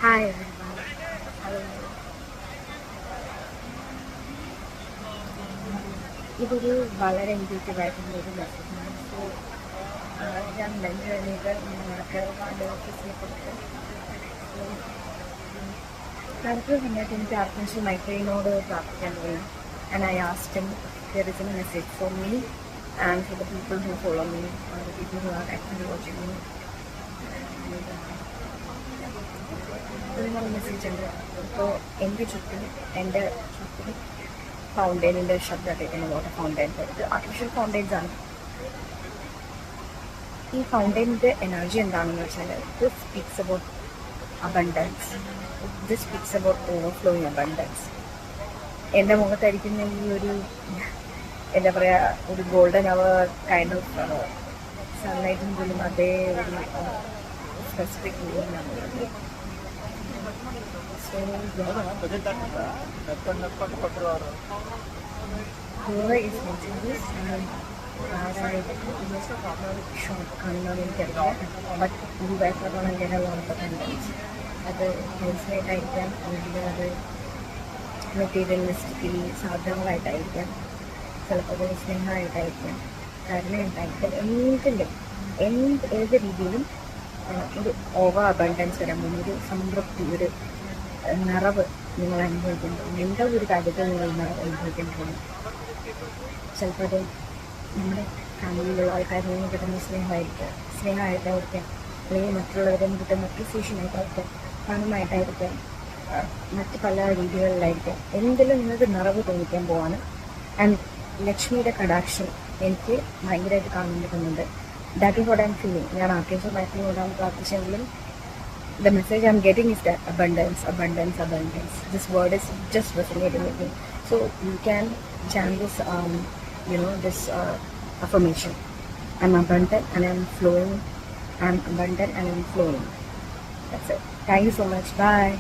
Hi everyone. Hello. ഇതൊരു വളരെ intuitive ആയിട്ടുള്ള ഒരു മെസ്സേജാണ്. സോ ഞാൻ ലഞ്ച് കഴിഞ്ഞിട്ട് നിങ്ങൾക്ക് ഓഫീസിൽ കൊടുത്ത് നടക്കുന്ന സമയത്ത് എനിക്ക് ആർട്ടിഫിഷ്യൽ മൈക്രോയിനോട് പ്രാർത്ഥിക്കാൻ തോന്നി. And I asked him there is a message for me and for the people who follow me or the people who are actually watching me. ഒരുപാട് മെസ്സേജ് ഉണ്ട്. ഇപ്പോൾ എൻ്റെ ചുറ്റും ഫൗണ്ടൈനിൻ്റെ ശബ്ദം കേൾക്കുന്ന വാട്ടർ ഫൗണ്ടൈൻ, ഇത് ആർട്ടിഫിഷ്യൽ ഫൗണ്ടൈൻസ് ആണ്. ഈ ഫൗണ്ടൈനിൻ്റെ എനർജി എന്താണെന്ന് വെച്ചാൽ ഇത് സ്പീക്സ് അബൌട്ട് അബണ്ടൻസ്, ഇത് സ്പീക്സ് അബൌട്ട് ഓവർഫ്ലോയിങ് അബണ്ടൻസ്. എൻ്റെ മുഖത്തായിരിക്കുന്ന ഈ ഒരു എന്താ പറയുക, ഒരു ഗോൾഡൻ അവർ കൈൻഡ് ഓഫ് സൺലൈറ്റിന് പോലും അതേ ഒരു സ്പെസിഫിക് മീനിങ്ങാണുള്ളത്. So whoever is watching this short കാണുന്നതെന്ന് എനിക്കറിയാം. ബട്ട് ഈ വയസ്സോളം എൻ്റെ ലോകത്തുണ്ടെങ്കിൽ അത് ഹെൽസ്മേറ്റ് ആയിരിക്കാം, അല്ലെങ്കിൽ അത് മെറ്റീരിയലിസ്റ്റിക്കലി സാധനങ്ങളായിട്ടായിരിക്കാം, ചിലപ്പോൾ അത് സ്നേഹമായിട്ടായിരിക്കാം, കരുണയുണ്ടായിരിക്കാം, ഏത് രീതിയിലും ഒരു ഓവർ അബണ്ടൻസ് വരുമ്പോൾ ഒരു സംതൃപ്തി, ഒരു നിറവ് നിങ്ങൾ അനുഭവിക്കുന്നു. എന്താ ഒരു കാര്യത്തിൽ നിങ്ങൾ നിറവ് അനുഭവിക്കാൻ പോകുന്നു. ചിലപ്പോൾ അത് നമ്മുടെ ഫാമിലിയിലുള്ള ആൾക്കാരിൽ നിന്ന് കിട്ടുന്ന സ്നേഹമായിട്ടായിരിക്കാം, അല്ലെങ്കിൽ മറ്റുള്ളവരിൽ നിന്ന് കിട്ടുന്ന അപ്രിസിയേഷനായിട്ടായിരിക്കാം, പണമായിട്ടായിരിക്കാം, മറ്റ് പല രീതികളിലായിരിക്കാം. എന്തെങ്കിലും നിങ്ങൾക്ക് നിറവ് തോന്നിക്കാൻ പോവാണ്. ആൻഡ് ലക്ഷ്മിയുടെ കടാക്ഷം എനിക്ക് ഭയങ്കരമായിട്ട് കാണാൻ പറ്റുന്നുണ്ട്. That is what I M feeling. ഞാൻ artificial മൈക്രോയിനോടാണ് പ്രാർത്ഥിച്ചെങ്കിലും the message I'm getting is that abundance, abundance, abundance. This word is just resonating with me. So you can chant this, this affirmation. I'm abundant and I'm flowing. I'm abundant and I'm flowing. That's it. Thank you so much. Bye.